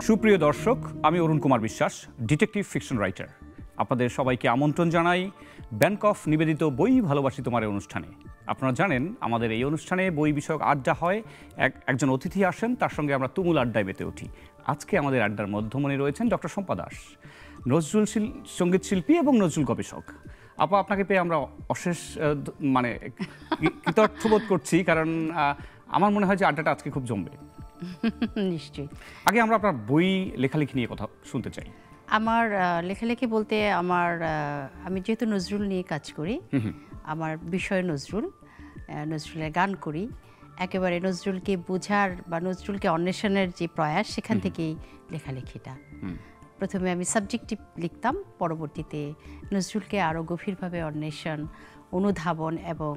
সুপ্রিয় দর্শক, আমি Arun Kumar Biswas, detective fiction writer. আপনাদের সবাইকে আমন্ত্রণ জানাই ব্যাংক অফ নিবেদিত বই ভালোবাসি তোমার এই অনুষ্ঠানে। আপনারা জানেন আমাদের এই অনুষ্ঠানে বই বিষয়ক আড্ডা হয়, একজন অতিথি আসেন, তার সঙ্গে আমরা তুমুল আড্ডায় মেতে উঠি। আজকে আমাদের আড্ডার মধ্যমণি রয়েছেন ডক্টর শম্পা দাস, নজরুল সঙ্গীত শিল্পী এবং নজরুল গবেষক। আপা, আপনাকে পেয়ে আমরা অশেষ কৃতজ্ঞবোধ করছি, কারণ আমার মনে হয় যে আড্ডাটা আজকে খুব জমবে। নিশ্চয়ই। আগে আমরা আপনার বই লেখালেখি নিয়ে কথা শুনতে চাই। আমার লেখালেখি বলতে আমি যেহেতু নজরুল নিয়ে কাজ করি, আমার বিষয় নজরুলের গান করি, একেবারে নজরুলকে বোঝার বা নজরুলকে অন্বেষণের যে প্রয়াস, সেখান থেকেই লেখালেখিটা। প্রথমে আমি সাবজেক্টিভ লিখতাম, পরবর্তীতে নজরুলকে আরও গভীরভাবে অন্বেষণ, অনুধাবন এবং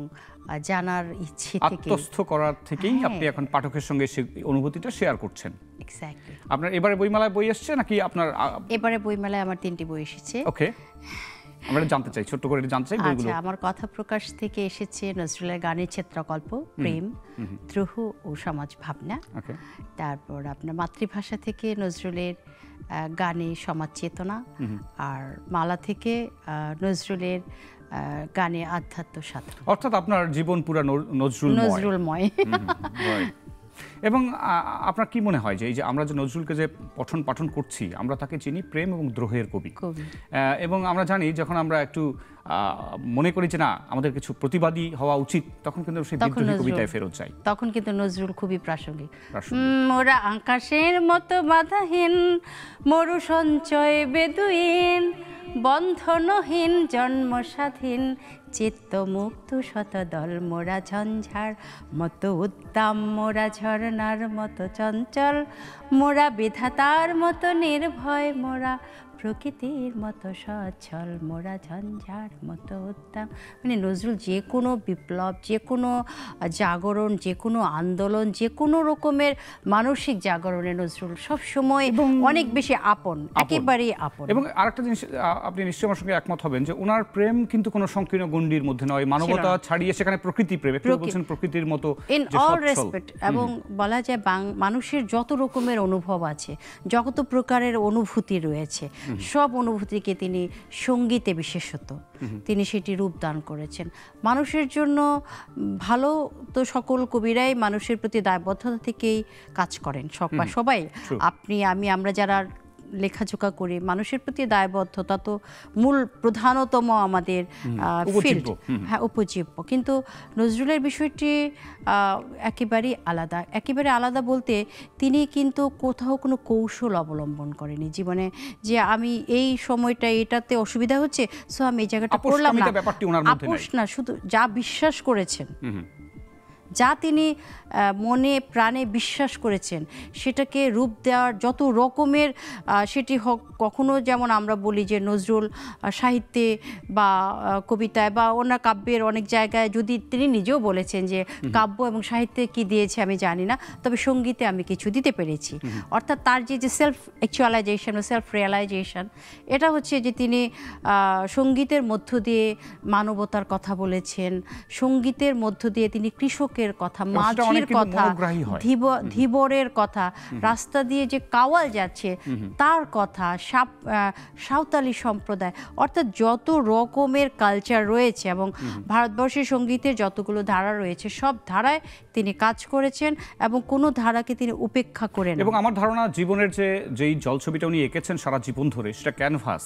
জানার ইচ্ছে থেকে আত্মস্থ করার থেকেই আপনি এখন পাঠকের সঙ্গে সেই অনুভূতিটা শেয়ার করছেন। এক্স্যাক্টলি। আপনার এবারে বইমেলায় বই এসেছে নাকি? আপনার এবারে বইমেলায় আমার 3টি বই এসেছে। ওকে, আমরা জানতে চাই, ছোট্ট করে জানতে চাই বইগুলো। আচ্ছা, আমার কথা প্রকাশ থেকে এসেছে নজরুলের গানের চিত্রকল্প, প্রেম, দ্রোহ ও সমাজ ভাবনা। তারপর আপনার মাতৃভাষা থেকে নজরুলের গানে সমাজ চেতনা, আর মালা থেকে নজরুলের গানে আধ্যাত্ম সাধনা। অর্থাৎ আপনার জীবন পুরা নজরুলময়। এবং আপনার কি মনে হয় যে এই যে আমরা যে নজরুলকে যে পঠন পাঠন করছি, আমরা তাকে চিনি প্রেম এবং দ্রোহের কবি, এবং আমরা জানি যখন আমরা একটু মনে করি যে না আমাদের কিছু প্রতিবাদী হওয়া উচিত, তখন কিন্তু সেই বিদ্রোহী কবিতায় ফেরত যাই। তখন কিন্তু নজরুল খুবই প্রাসঙ্গিক। মোরা আকাশের মতো বাধাহীন, মরু সঞ্চয় বেদুইন, বন্ধনহীন জন্ম স্বাধীন, চিত্ত মুক্ত শতদল, মোরা ঝঞ্ঝার মতো উদ্দাম, মোরা ঝর্ণার মতো চঞ্চল, মোরা বিধাতার মতো নির্ভয়, মোরা প্রকৃতির মতো সচ্ছল, মোরা ঝঞ্ঝার মতো উদ্দাম। মানে নজরুল যে কোনো বিপ্লব, যে কোনো জাগরণ, যে কোনো আন্দোলন, যে কোনো রকমের মানসিক জাগরণে নজরুল সবসময় অনেক বেশি আপন, একেবারেই আপন। এবং আরেকটা জিনিস, আপনি নিশ্চয়ই আমার সঙ্গে একমত হবেন যে ওনার প্রেম কিন্তু কোনো সংকীর্ণ গণ্ডির মধ্যে নয়, মানবতা ছাড়িয়ে সেখানে প্রকৃতি প্রেম, একটু বলছেন প্রকৃতির মতো ইন অল রেসপেক্ট। এবং বলা যায় মানুষের যত রকমের অনুভব আছে, যত প্রকারের অনুভূতি রয়েছে, সব অনুভূতিকে তিনি সঙ্গীতে বিশেষত তিনি সেটি রূপদান করেছেন। মানুষের জন্য ভালো তো সকল কবিরাই মানুষের প্রতি দায়বদ্ধতা থেকেই কাজ করেন, সবাই, আপনি আমি, আমরা যারা লেখাজোকা করি, মানুষের প্রতি দায়বদ্ধতা তো মূল প্রধানতম আমাদের ফিল্ড, হ্যাঁ, উপজীব্য। কিন্তু নজরুলের বিষয়টি একেবারে আলাদা বলতে তিনি কিন্তু কোথাও কোনো কৌশল অবলম্বন করেনি জীবনে, যে আমি এই সময়টা এটাতে অসুবিধা হচ্ছে সো আমি এই জায়গাটা করলাম না, আপোষ না, শুধু যা বিশ্বাস করেছেন, যা তিনি মনে প্রাণে বিশ্বাস করেছেন সেটাকে রূপ দেওয়ার যত রকমের, সেটি হোক কখনো যেমন আমরা বলি যে নজরুল সাহিত্যে বা কবিতায় বা অন্য কাব্যের অনেক জায়গায়, যদি তিনি নিজেও বলেছেন যে কাব্য এবং সাহিত্যে কি দিয়েছে আমি জানি না, তবে সঙ্গীতে আমি কিছু দিতে পেরেছি। অর্থাৎ তার যে সেলফ অ্যাকচুয়ালাইজেশন বা সেলফ রিয়ালাইজেশন, এটা হচ্ছে যে তিনি সঙ্গীতের মধ্য দিয়ে মানবতার কথা বলেছেন, সঙ্গীতের মধ্য দিয়ে তিনি কৃষকের কথা, মাঝির কথা, ধীবরের কথা, রাস্তা দিয়ে যে কাওয়াল যাচ্ছে তার কথা, সাঁওতালি সম্প্রদায়, অর্থাৎ যত রকমের কালচার রয়েছে এবং ভারতবর্ষের সঙ্গীতের যতগুলো ধারা রয়েছে সব ধারায় তিনি কাজ করেছেন এবং কোনো ধারাকে তিনি উপেক্ষা করেন। এবং আমার ধারণা জীবনের যেই জলছবিটা উনি এঁকেছেন সারা জীবন ধরে, সেটা ক্যানভাস,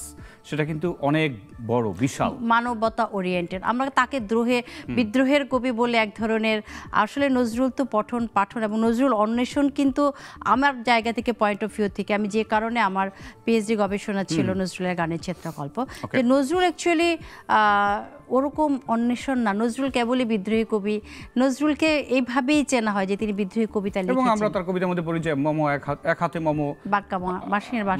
সেটা কিন্তু অনেক বড়, বিশাল, মানবতা ওরিয়েন্টেড। আমরা তাকে বিদ্রোহের কবি বলে এক ধরনের, আসলে নজরুল তো পঠন পাঠন এবং নজরুল অন্বেষণ, কিন্তু আমার জায়গা থেকে পয়েন্ট অফ ভিউ থেকে, আমি যে কারণে আমার পিএইচডি গবেষণা ছিল নজরুলের গানের চিত্রকল্প, যে নজরুল অ্যাকচুয়ালি ওরকম অন্বেষণ না, নজরুল কেবলই বিদ্রোহী কবি। নজরুলকে এইভাবেই চেনা হয় যে তিনি বিদ্রোহী কবিতা লিখেছেন। এবং আমরা তার কবিতার মধ্যে পড়ি যে মম এক হাতে মম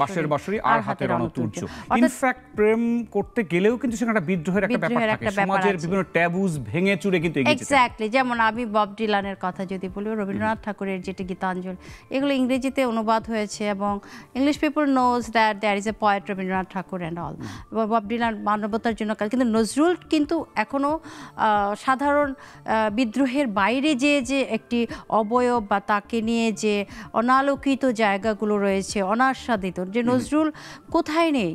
বাঁশের বাঁশরি আর হাতে রণতুর্য। ইনফ্যাক্ট প্রেম করতে গেলেও কিন্তু সেখানে একটা বিদ্রোহের একটা ব্যাপার থাকে, সমাজের বিভিন্ন ট্যাবুজ ভেঙে চুরে কিন্তু এগিয়ে যেতে। এক্স্যাক্টলি। যেমন আমি বব ডিলানের কথা যদি বলি, রবীন্দ্রনাথ ঠাকুরের যেটা গীতাঞ্জলি, এগুলো ইংরেজিতে অনুবাদ হয়েছে এবং English people knows that there is a poet Rabindranath Thakur and all. Bob Dylan মানবতার জন্য, কিন্তু নজরুল কি কিন্তু এখনো সাধারণ বিদ্রোহের বাইরে যে একটি অবয়ব বা তাকে নিয়ে যে অনালোকিত জায়গাগুলো রয়েছে, অনাস্বাদিত, যে নজরুল কোথায় নেই।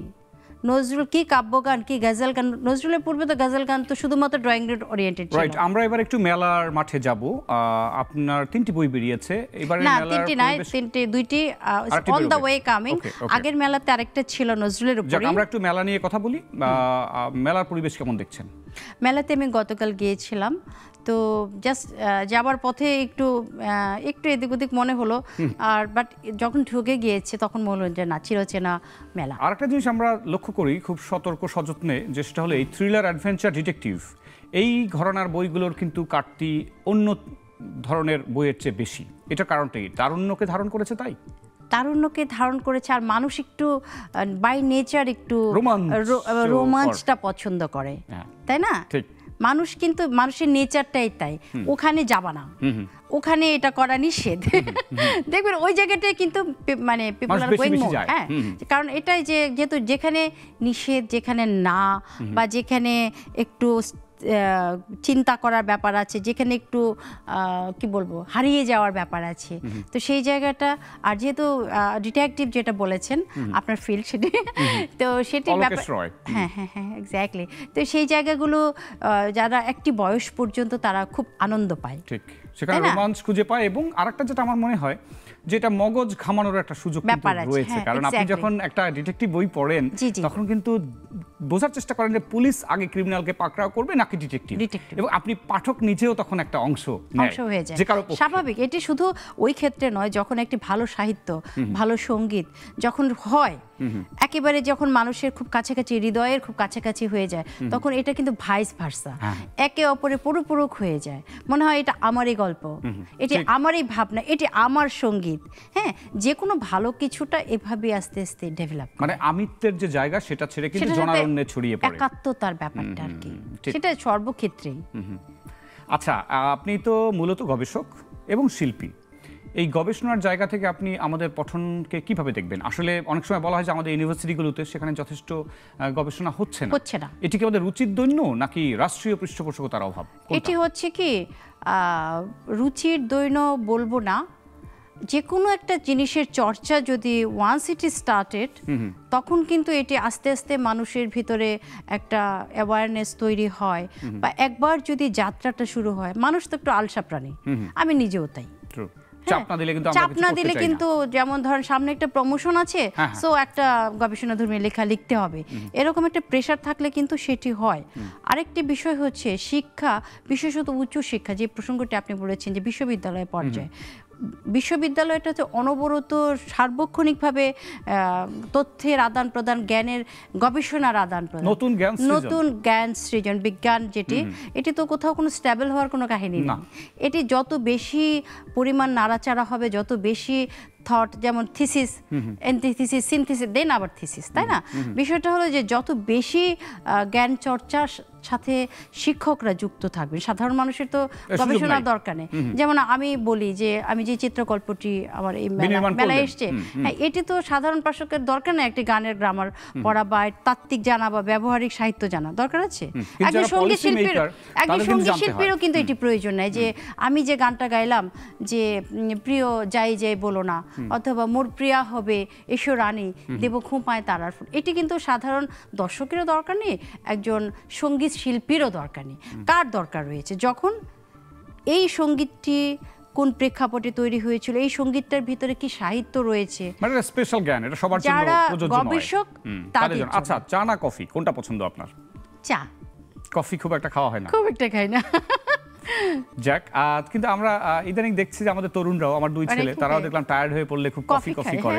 নজরুল কি কাব্যগান, কি গজল গান, নজরুলের পূর্বে তো গজল গান তো শুধুমাত্র ড্রয়িং রুম ওরিয়েন্টেড ছিল। রাইট, আমরা এবার একটু মেলার মাঠে যাব। আপনার 3টি বই বেরিয়েছে এবারে। না, 3টি নয়, 2টি অন দ্য ওয়ে কামিং। আগের মেলাতে আরেকটা ছিল নজরুলের উপরে। আমরা একটু মেলা নিয়ে কথা বলি। মেলার পরিবেশ কেমন দেখছেন? মেলাতে আমি গতকাল গিয়েছিলাম, তো জাস্ট যাবার পথে একটু এদিক ওদিক মনে হলো, আর বাট যখন ঢুকে গিয়েছে তখন মনে হলো যে না, চিরচেনা মেলা। আরেকটা জিনিস আমরা লক্ষ্য করি খুব সতর্ক সযত্নে, যেটা হলো এই থ্রিলার, অ্যাডভেঞ্চার, ডিটেকটিভ এই ঘরানার বইগুলোর কিন্তু কাটতি অন্য ধরনের বইয়ের চেয়ে বেশি। এটার কারণটাই তারুণ্যকে ধারণ করেছে, তাই তারুণ্যকে ধারণ করেছে। আর মানুষ একটু বাই নেচার একটু রোমাঞ্চটা পছন্দ করে, তাই না? মানুষ কিন্তু মানুষের নেচারটাই তাই। ওখানে যাবা না, ওখানে এটা করা নিষেধ। দেখবেন ওই জায়গাটায় কিন্তু মানে পিপল আর গোয়িং মোর। হ্যাঁ, কারণ এটাই যেহেতু যেখানে নিষেধ, যেখানে না, বা যেখানে একটু চিন্তা করার ব্যাপার আছে, যেখানে একটু কি বলবো হারিয়ে যাওয়ার ব্যাপার আছে, তো সেই জায়গাটা। আর যেহেতু ডিটেকটিভ যেটা বলেছেন আপনার ফিল্ড, সেটি তো সেটি ব্যাপার। হ্যাঁ হ্যাঁ হ্যাঁ, এক্স্যাক্টলি। তো সেই জায়গাগুলো যারা একটি বয়স পর্যন্ত তারা খুব আনন্দ পায়, ঠিক সেখানে রোমাঞ্চ খুঁজে পায়। এবং আরেকটা যেটা আমার মনে হয়, যেটা মগজ ঘামানোর একটা সুযোগ রয়েছে, কারণ আপনি যখন একটা ডিটেকটিভ বই পড়েন তখন কিন্তু বোঝার চেষ্টা করেন যে পুলিশ আগে ক্রিমিনালকে পাকড়াও করবে নাকি ডিটেকটিভ, এবং আপনি পাঠক নিজেও তখন একটা অংশ হয়ে যায়। স্বাভাবিক, এটি শুধু ওই ক্ষেত্রে নয়, যখন একটি ভালো সাহিত্য, ভালো সঙ্গীত যখন হয়, একেবারে যখন মানুষের খুব কাছাকাছি, হৃদয়ের খুব কাছাকাছি হয়ে যায়, তখন এটা কিন্তু ভাইস ভার্সা, একে অপরের পরিপূরক হয়ে যায়। মনে হয় এটা আমারই গল্প, এটি আমারই ভাবনা, এটি আমার সঙ্গীত। হ্যাঁ, যে কোনো ভালো কিছুটা এভাবে আস্তে আস্তে ডেভেলপ, মানে আমিত্বের যে জায়গা সেটা ছেড়ে কিন্তু জনারণ্যে ছড়িয়ে পড়ে, একাত্মতার ব্যাপারটা আর কি, সেটা সর্বক্ষেত্রেই। আচ্ছা, আপনি তো মূলত গবেষক এবং শিল্পী। এই গবেষণার জায়গা থেকে আপনি আমাদের পঠনকে কিভাবে দেখবেন? আসলে অনেক সময় বলা হয় যে আমাদের ইউনিভার্সিটিগুলোতে সেখানে যথেষ্ট গবেষণা হচ্ছে না। এটি কি আমাদের রুচির দৈন্য নাকি রাষ্ট্রীয় পৃষ্ঠপোষকতার অভাব? এটি হচ্ছে কি রুচির দৈন্য বলবো না, যে কোনো একটা জিনিসের চর্চা যদি ওয়ান্স ইট ইজ স্টার্টেড, তখন কিন্তু এটি আস্তে আস্তে মানুষের ভিতরে একটা অ্যাওয়ারনেস তৈরি হয়, বা একবার যদি যাত্রাটা শুরু হয়, মানুষ তো একটু আলসা প্রাণী, আমি নিজেও তাই। চাপ না দিলে কিন্তু, যেমন ধরেন সামনে একটা প্রমোশন আছে, সো একটা গবেষণাধর্মী লেখা লিখতে হবে, এরকম একটা প্রেশার থাকলে কিন্তু সেটি হয়। আরেকটি বিষয় হচ্ছে শিক্ষা, বিশেষত উচ্চ শিক্ষা, যে প্রসঙ্গটি আপনি বলেছেন যে বিশ্ববিদ্যালয় পর্যায়ে, বিশ্ববিদ্যালয়টা হচ্ছে অনবরত সার্বক্ষণিকভাবে তথ্যের আদান প্রদান, জ্ঞানের গবেষণার আদান প্রদান, নতুন জ্ঞান সৃজন, বিজ্ঞান যেটি, এটি তো কোথাও কোনো স্ট্যাবল হওয়ার কোনো কাহিনী নেই। এটি যত বেশি পরিমাণ নাড়াচাড়া হবে, যত বেশি থট, যেমন থিসিস, অ্যান্টিথিসিস, সিনথিসিস, দেন আবার থিসিস, তাই না? বিষয়টা হলো যে যত বেশি জ্ঞান চর্চার সাথে শিক্ষকরা যুক্ত থাকবে, সাধারণ মানুষের তো গবেষণার দরকার নেই। যেমন আমি বলি যে আমি যে চিত্রকল্পটি আমার এই মেলায় এসছে, হ্যাঁ, এটি তো সাধারণ পাঠকের দরকার নেই একটি গানের গ্রামার পড়া বা তাত্ত্বিক জানা বা ব্যবহারিক সাহিত্য জানা, দরকার আছে? একজন সঙ্গীত শিল্পীরও কিন্তু এটি প্রয়োজন নেই যে আমি যে গানটা গাইলাম যে প্রিয় যাই যাই বলো না, অথবা মোর প্রিয়া হবে এসো রানী দেব খুঁপায় তারার ফুল, এটি কিন্তু সাধারণ দর্শকেরও দরকার নেই, একজন সঙ্গীত শিল্পীরও দরকার নেই। কার দরকার রয়েছে? যখন এই সঙ্গীতটি কোন প্রেক্ষাপটে তৈরি হয়েছিল, এই সঙ্গীতটার ভিতরে কি সাহিত্য রয়েছে, মানে স্পেশাল জ্ঞান, এটা সবার জন্য প্রযোজ্য নয়, গবেষক তাদের জন্য। আচ্ছা, চা না কফি, কোনটা পছন্দ আপনার? চা। কফি খুব একটা খাওয়া হয় না? খুব একটা খাই না। যাক, কিন্তু আমরা ইদানিং দেখছি যে আমাদের তরুণরাও, আমার দুই ছেলে, তারাও দেখলাম টায়ার্ড হয়ে পড়লে খুব কফি করে,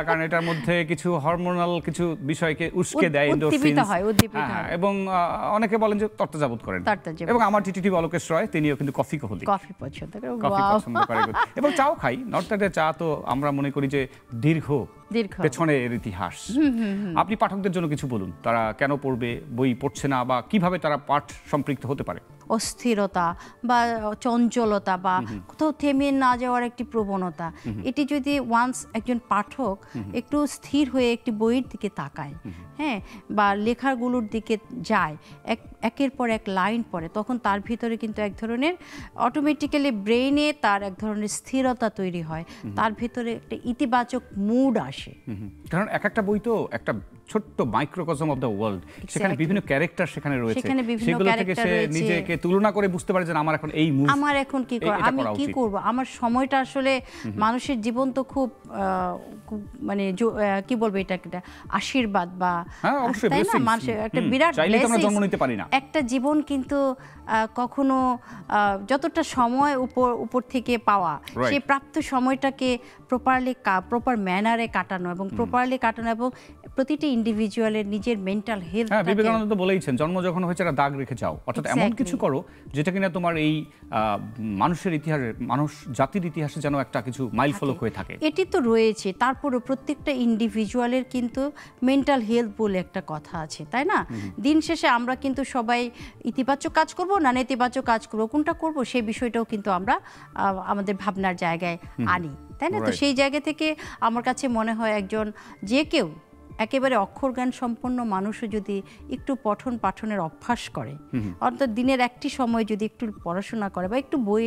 কারণ এটার মধ্যে কিছু হরমোনাল কিছু বিষয়কে উস্কে দেয়, এন্ডোরফিনস, এবং অনেকে বলেন যে তরতাজাবোধ করেন। এবং আমার টিটিভি অলোকেশ রয়, তিনিও কিন্তু কফি পছন্দ করেন, এবং চাও খাই। নট দ্যাট চা তো আমরা মনে করি যে দীর্ঘ পেছনে এর ইতিহাস। আপনি পাঠকদের জন্য কিছু বলুন, তারা কেন পড়বে, বই পড়ছে না, বা কিভাবে তারা পাঠ সম্পৃক্ত হতে পারে? অস্থিরতা বা চঞ্চলতা বা কোথাও থেমে না যাওয়ার একটি প্রবণতা, এটি যদি ওয়ান্স একজন পাঠক একটু স্থির হয়ে একটি বইয়ের দিকে তাকায়, হ্যাঁ, বা লেখাগুলোর দিকে যায়, একের পর এক লাইন পড়ে, তখন তার ভিতরে কিন্তু এক ধরনের অটোমেটিক্যালি ব্রেইনে তার এক ধরনের স্থিরতা তৈরি হয়, তার ভিতরে একটা ইতিবাচক মুড আসে। কারণ এক একটা বই তো একটা ছোট্ট মাইক্রোকজম অফ দ্য ওয়ার্ল্ড, সেখানে বিভিন্ন ক্যারেক্টার সেখানে রয়েছে, সেগুলো থেকে সে নিজেকে তুলনা করে বুঝতে পারে যে আমার এখন এই মুড, আমার এখন কি করব, আমি কি করব, আমার সময়টা আসলে মানুষের জীবন তো খুব মানে কি বলবো এটা একটা আশীর্বাদ বা তাই না, মানুষের একটা বিরাট ব্লেসিং। একটা জীবন কিন্তু কখনো যতটা সময় উপর থেকে পাওয়া, সেই প্রাপ্ত সময়টাকে প্রপার ম্যানারে কাটানো এবং প্রপারলি কাটানো এবং প্রতিটি ইন্ডিভিজুয়ালের নিজের মেন্টাল হেলথ। হ্যাঁ, বিবেকানন্দ তো বলেইছেন, জন্ম যখন হয়েছে একটা দাগ রেখে যাও, অর্থাৎ এমন কিছু করো যেটা কিনা তোমার এই মানুষের ইতিহাসে, মানুষ জাতির ইতিহাসে যেন একটা কিছু মাইলফলক হয়ে থাকে। এটি তো রয়েছে, তারপরে প্রত্যেকটা ইন্ডিভিজুয়ালের কিন্তু মেন্টাল হেলথ বলে একটা কথা আছে, তাই না? দিন শেষে আমরা কিন্তু সবাই ইতিবাচক কাজ করব না নেতিবাচক কাজ করব, কোনটা করব সেই বিষয়টাও কিন্তু আমরা আমাদের ভাবনার জায়গায় আনি, তাই না? তো সেই জায়গা থেকে আমার কাছে মনে হয় একজন যে কেউ একেবারে অক্ষরজ্ঞান সম্পন্ন মানুষও যদি একটু পঠন পাঠনের অভ্যাস করে, অর্থাৎ দিনের একটি সময় যদি একটু পড়াশোনা করে বা একটু বই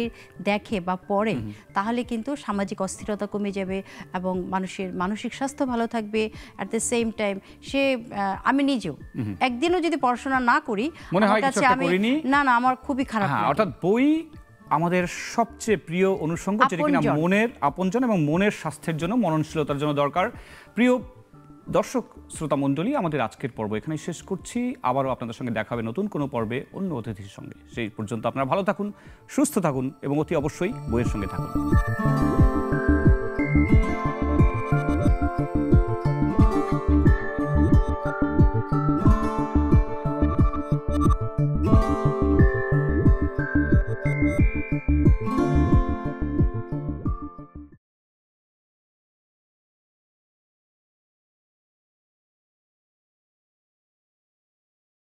দেখে বা পড়ে, তাহলে কিন্তু সামাজিক অস্থিরতা কমে যাবে এবং মানুষের মানসিক স্বাস্থ্য ভালো থাকবে। অ্যাট দ্য সেম টাইম সে আমি নিজেও একদিনও যদি পড়াশোনা না করি, আমার কাছে না আমার খুবই খারাপ লাগে। অর্থাৎ বই আমাদের সবচেয়ে প্রিয় অনুষঙ্গ, যেটা কিনা মনের আপনজন এবং মনের স্বাস্থ্যের জন্য, মননশীলতার জন্য দরকার। প্রিয় দর্শক শ্রোতা মণ্ডলী, আমাদের আজকের পর্ব এখানে শেষ করছি। আবারও আপনাদের সঙ্গে দেখা হবে নতুন কোনো পর্বে অন্য অতিথির সঙ্গে। সেই পর্যন্ত আপনারা ভালো থাকুন, সুস্থ থাকুন এবং অতি অবশ্যই বইয়ের সঙ্গে থাকুন।